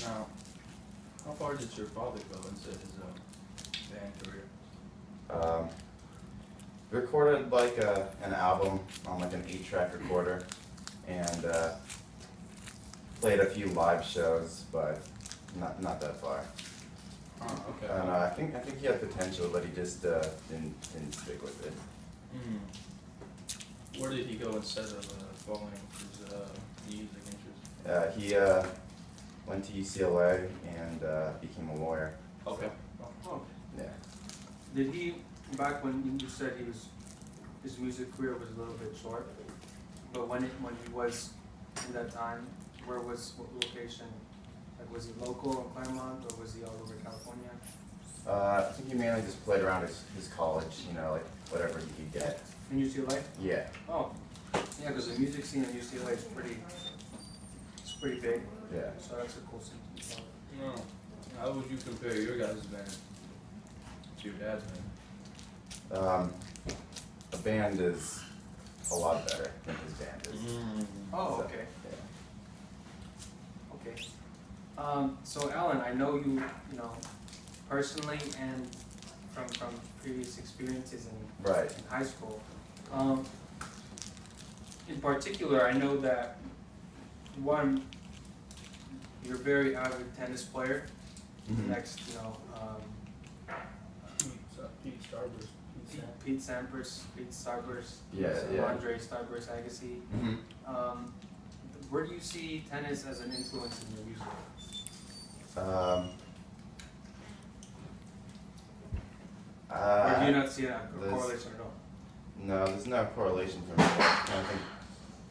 Now, how far did your father go into his band career? Um, recorded like an album on like an 8-track recorder, and played a few live shows, but not that far. Okay. And I think he had potential, but he just didn't stick with it. Where did he go instead of following his music interest? He went to UCLA and became a lawyer. Okay. Oh, Yeah. did he, back when you said his music career was a little bit short, but when he was in that time, what location? Like, was he local in Claremont, or was he all over California? I think he mainly just played around his college, you know, like whatever he could get. In UCLA? Yeah. Oh, yeah, because the music scene in UCLA is pretty big. Yeah. So that's a cool scene to be part of. No. How would you compare your guys' band to your dad's band? A band is a lot better than his band is. Oh, So, okay. yeah. Okay. So Alan, I know you know, personally and from previous experiences in Right. high school. In particular, I know that one, you're a very avid tennis player. Mhm. Next, you know, Pete Starburst. Pete Sampras, Pete Starburst, Yeah, yeah. Andre Starburst Agassi. Mhm. Where do you see tennis as an influence in your music? Or do you not see a correlation at all? No, there's no correlation for me. I kind of think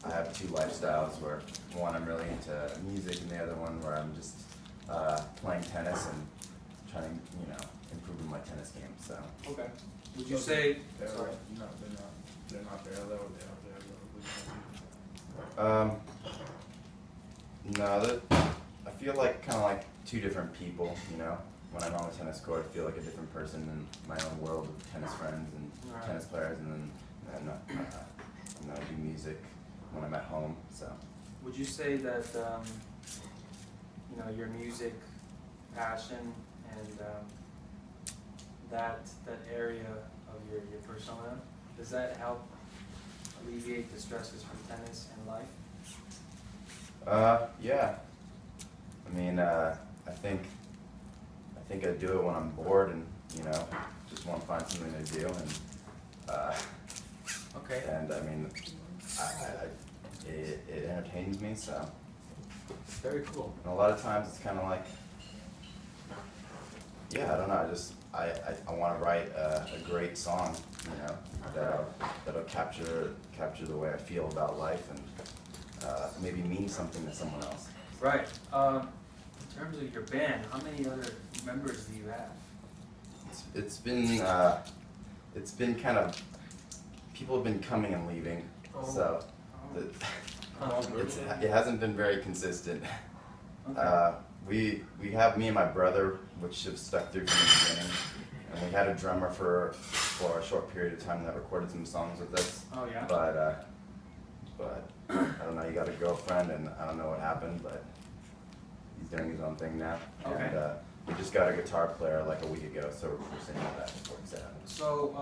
I have two lifestyles where one I'm really into music and the other one where I'm just playing tennis and trying to, you know, improve my tennis game. So. Okay. Would you say? They're Sorry. No, they're not parallel. They are No, I feel like kind of like two different people, you know. When I'm on the tennis court, I feel like a different person in my own world with tennis friends and Right. tennis players, and then I'm gonna do music when I'm at home. So. Would you say that you know, your music passion and that area of your persona, does that help alleviate the stresses from tennis and life? Yeah. I mean, I think I do it when I'm bored and, you know, just want to find something to do, and Okay. and I mean, it entertains me, so. Very cool. And a lot of times it's kind of like, yeah, I don't know, I want to write a great song, you know, that'll capture the way I feel about life and maybe mean something to someone else. Right. In terms of your band, how many other members do you have? It's been kind of, people have been coming and leaving, so it hasn't been very consistent. Okay. We have me and my brother, which have stuck through from the beginning, and we had a drummer for a short period of time that recorded some songs with us. Oh yeah. But I don't know. He got a girlfriend, and I don't know what happened, but he's doing his own thing now. Okay. And we just got a guitar player like a week ago, so we're seeing how that works out. So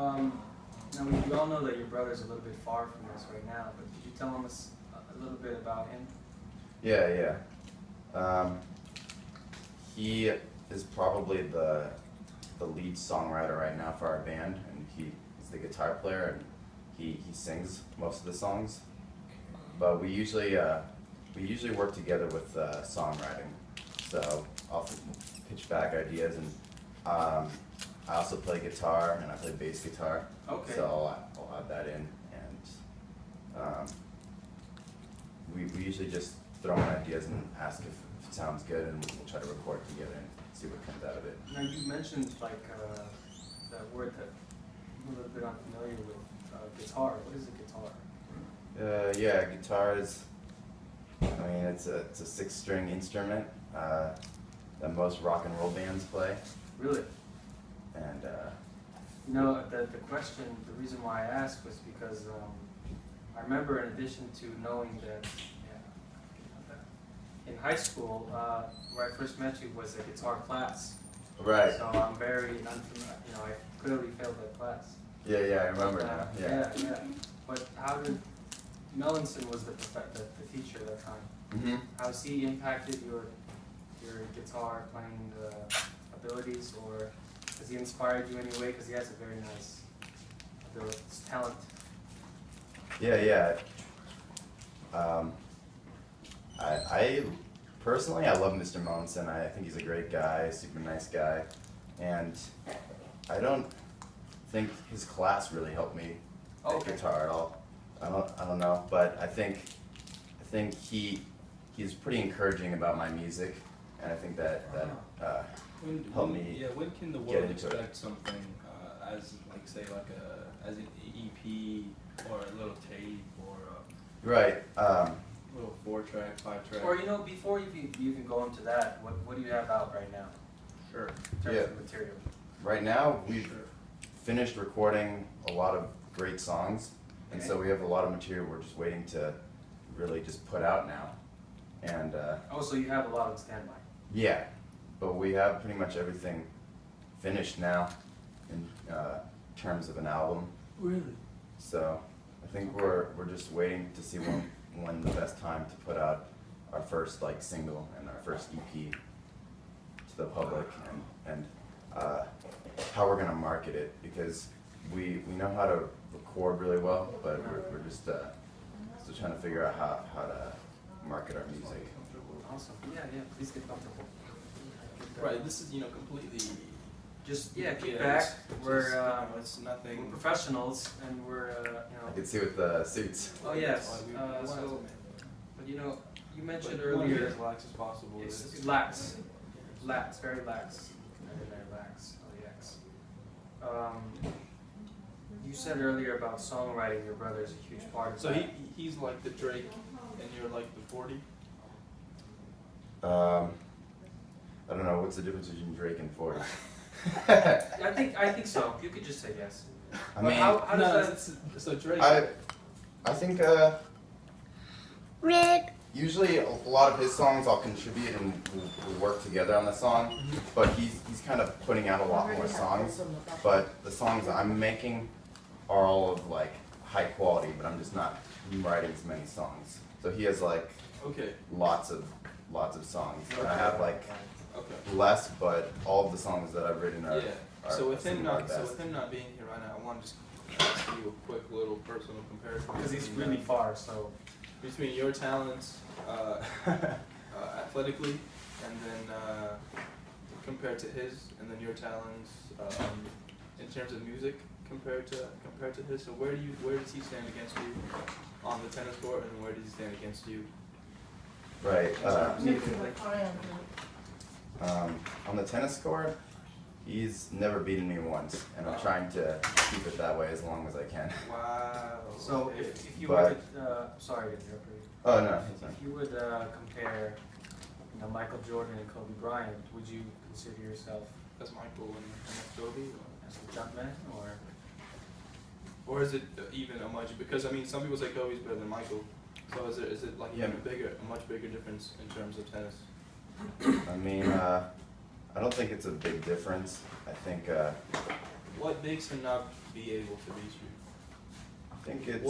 now we all know that your brother's a little bit far from us right now, but could you tell us a little bit about him? Yeah. He is probably the lead songwriter right now for our band, and he's the guitar player, and he sings most of the songs. But we usually work together with songwriting, so I'll pitch back ideas, and I also play guitar and I play bass guitar. Okay. So I'll add that in, and we usually just throw in ideas and ask if it sounds good, and we'll try to record together and see what comes out of it. Now you mentioned like that word that I'm a little bit unfamiliar with, guitar. What is a guitar? Yeah, guitar is, I mean, it's a 6-string instrument that most rock and roll bands play. Really? And You know, the question, the reason why I asked was because I remember, in addition to knowing that, in high school, where I first met you was a guitar class. Right. So I'm very unfamiliar, you know, I clearly failed that class. Yeah, I remember now. Yeah. But how did, Melanson was the teacher at that time. Mm-hmm. How's he impacted your guitar playing abilities, or has he inspired you in any way? Because he has a very nice ability, talent. Yeah. I personally, I love Mr. Monson. I think he's a great guy, super nice guy, and I don't think his class really helped me play guitar at all. I don't know, but I think he's pretty encouraging about my music, and I think that helped me. Yeah, when can the get world into expect something as like say like as an EP or a little tape or a Right. little 4-track, 5-track? Or you know, before you can go into that, what do you have out right now Sure. in terms of material? Right now, we've finished recording a lot of great songs, and so we have a lot of material we're just waiting to really just put out now. And So you have a lot on standby. yeah, but we have pretty much everything finished now in terms of an album. Really? So I think we're just waiting to see when the best time to put out our first like single and our first EP to the public, and how we're gonna market it, because we know how to record really well, but we're just still trying to figure out how to market our music. Awesome. Yeah. Please get comfortable. Right. This is completely. Just keep Yeah, back. it's We're it's nothing. we're professionals, and we're I can see with the suits. Oh yes. But you mentioned earlier. As relaxed as possible. It's lax, very lax. Very lax. You said earlier about songwriting. Your brother is a huge part of So that. he's like the Drake, and you're like the 40. I don't know, what's the difference between Drake and 40? I think so. You could just say yes. I But mean, how does that? So Drake. I think usually a lot of his songs I'll contribute and we'll work together on the song, but he's kind of putting out a lot more songs, but the songs I'm making are all of like high quality, but I'm just not writing as many songs. So he has like lots of songs. And I have like less, but all of the songs that I've written are So with him some of my not best. being here right now, I want to just ask you a quick little personal comparison. Because he's between, really far, so. between your talents athletically, and then compared to his, and then your talents in terms of music compared to his. So where does he stand against you on the tennis court, and where does he stand against you? Right. On the tennis court, he's never beaten me once, and I'm trying to keep it that way as long as I can. Wow. So okay. if you were to, sorry to interrupt you. Oh no. it's fine. If you would compare, Michael Jordan and Kobe Bryant, would you consider yourself That's Michael and Kobe, as the jumpman, or is it even a much? Because I mean, some people say Kobe's better than Michael. So is it like even a much bigger difference in terms of tennis? I mean, I don't think it's a big difference. I think. What makes him not be able to beat you? I think it's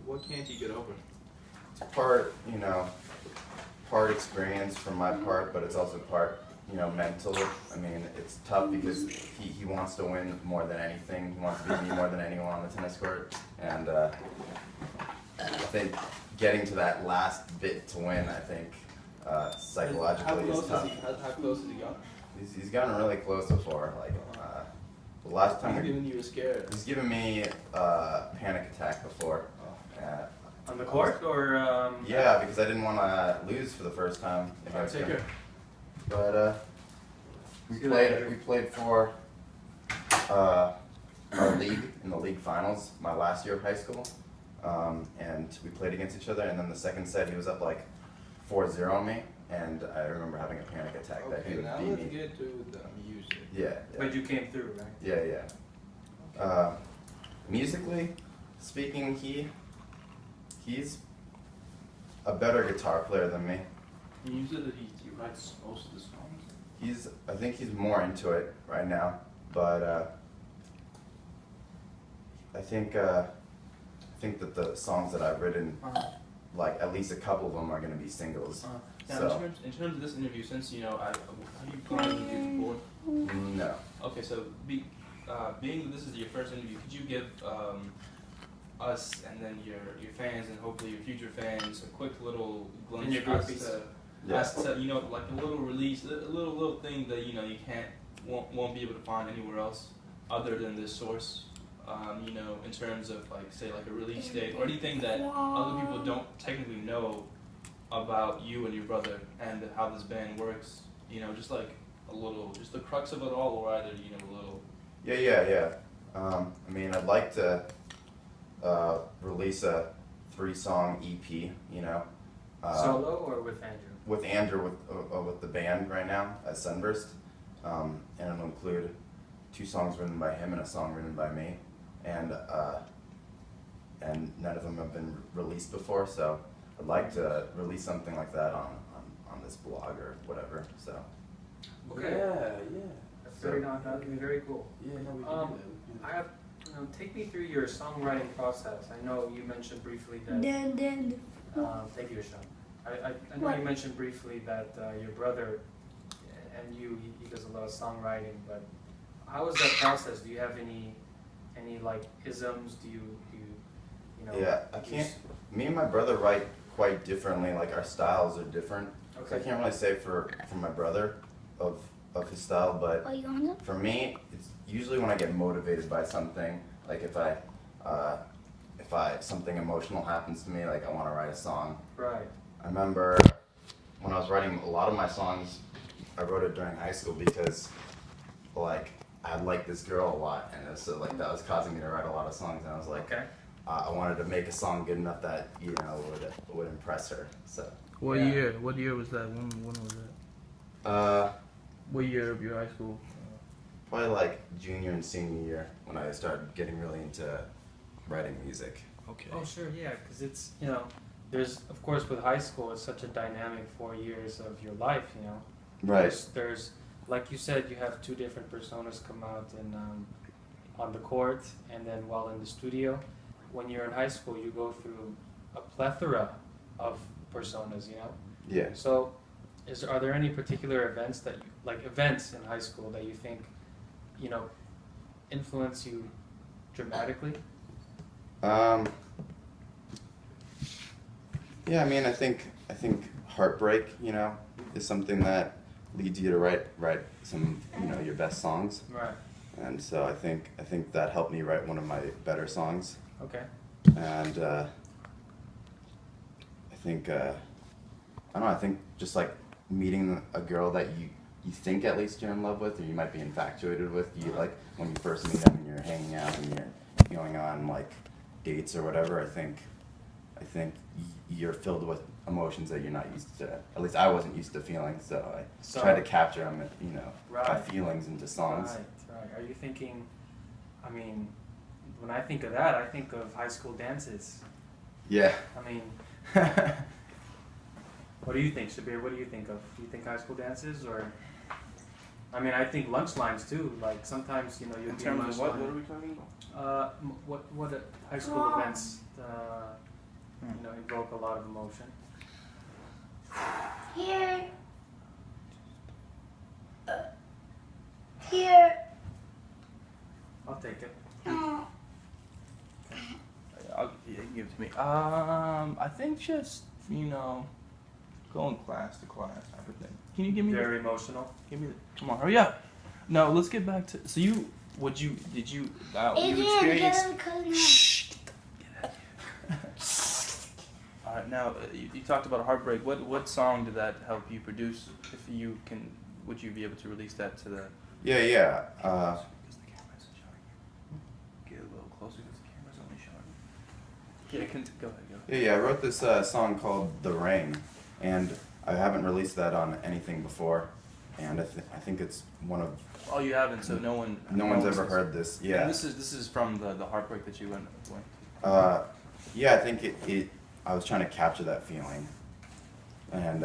What can't he get over? it's part experience from my part, but it's also part mental. I mean, it's tough because he wants to win more than anything. He wants to beat me more than anyone on the tennis court, and I think getting to that last bit to win, I think psychologically is tough. How close has he gotten? He's gotten really close before. Like the last time He's giving you a scare. he's given me a panic attack before. on the court, or? Yeah, because I didn't want to lose for the first time against Take him. care. But we See you later. played for our league in the league finals my last year of high school, and we played against each other. And then the second set, he was up like 4-0 on me, and I remember having a panic attack that he Okay, would now beat let's me. get to the music. Yeah. But you came through, right? Yeah. Musically speaking, he's a better guitar player than me. And you said that he writes most of the songs. I think he's more into it right now, but I think that the songs that I've written, like at least a couple of them are gonna be singles. Now, So in terms of this interview, since you know, have you gone to interviews before? no. Okay, so being that this is your first interview, could you give us and then your fans and hopefully your future fans a quick little glimpse And your groupies. as to you know, like a little release, a little thing that you know you won't be able to find anywhere else other than this source. You know, in terms of like say like a release date or anything that other people don't technically know about you and your brother and how this band works. You know, just like a little, just the crux of it all, or either you know a little. Yeah. I mean, I'd like to release a 3-song EP. You know. Solo or with Andrew? With Andrew, with the band right now at Sunburst, and it'll include 2 songs written by him and a song written by me, and none of them have been released before. So I'd like to release something like that on this blog or whatever. So. Okay. Yeah. That's that would be very cool. Yeah, no, we can do that. I have, take me through your songwriting process. I know you mentioned briefly that. Thank you, Sean. I know you mentioned briefly that your brother and he does a lot of songwriting, but how is that process? Do you have any like isms? Do you know? Yeah, I can't. Me and my brother write quite differently. Like our styles are different. Okay. So I can't really say for my brother of his style, but for me, it's usually when I get motivated by something. Like if something emotional happens to me, like I want to write a song. Right. I remember when I was writing a lot of my songs, I wrote it during high school because like I liked this girl a lot, and so like that was causing me to write a lot of songs, and I was like, Okay. I wanted to make a song good enough that you know would impress her. So. What Yeah. year? What year was that? When was that? What year of your high school? Probably like junior and senior year when I started getting really into writing music. Okay. Oh, sure, yeah, because it's, there's, of course, with high school, it's such a dynamic 4 years of your life, Right. There's, like you said, you have 2 different personas come out in, on the court and then while in the studio. When you're in high school, you go through a plethora of personas, Yeah. So, are there any particular events that you, like events in high school that you think, influence you dramatically? Yeah, I mean, I think heartbreak, is something that leads you to write some, your best songs. Right. And so I think that helped me write one of my better songs. Okay. And I don't know, I think just like meeting a girl that you think at least you're in love with, or you might be infatuated with, you like when you first meet them and you're hanging out and you're going on like dates or whatever, I think you're filled with emotions that you're not used to. At least I wasn't used to feeling, so I tried to capture them, my Right. feelings into songs. Right. Are you thinking, I mean, when I think of that, I think of high school dances. Yeah. I mean, what do you think, Shabir? What do you think of? Do you think high school dances, or? I mean, I think lunch lines too. Like sometimes, you'll In be terms lunch of what? line. What are we talking about? What high school events, evoke a lot of emotion? Here. Here. I'll take it. No. Yeah, you can give it to me. I think just going class to class type of thing. Can you give me? Very emotional. Give me. Come on, hurry up. No, let's get back to. So you experienced? Shh. Get out of here. All right, now you talked about a heartbreak. What song did that help you produce? If you can, would you be able to release that to the? Yeah. Because the camera's showing you. Get a little closer because the camera's only showing you. Yeah, go ahead. Yeah, I wrote this song called "The Rain," and I haven't released that on anything before, and I think it's one of. Oh, you haven't, so no one's ever heard this. Yeah. And this is from the heartbreak that you went. Yeah, I think I was trying to capture that feeling, and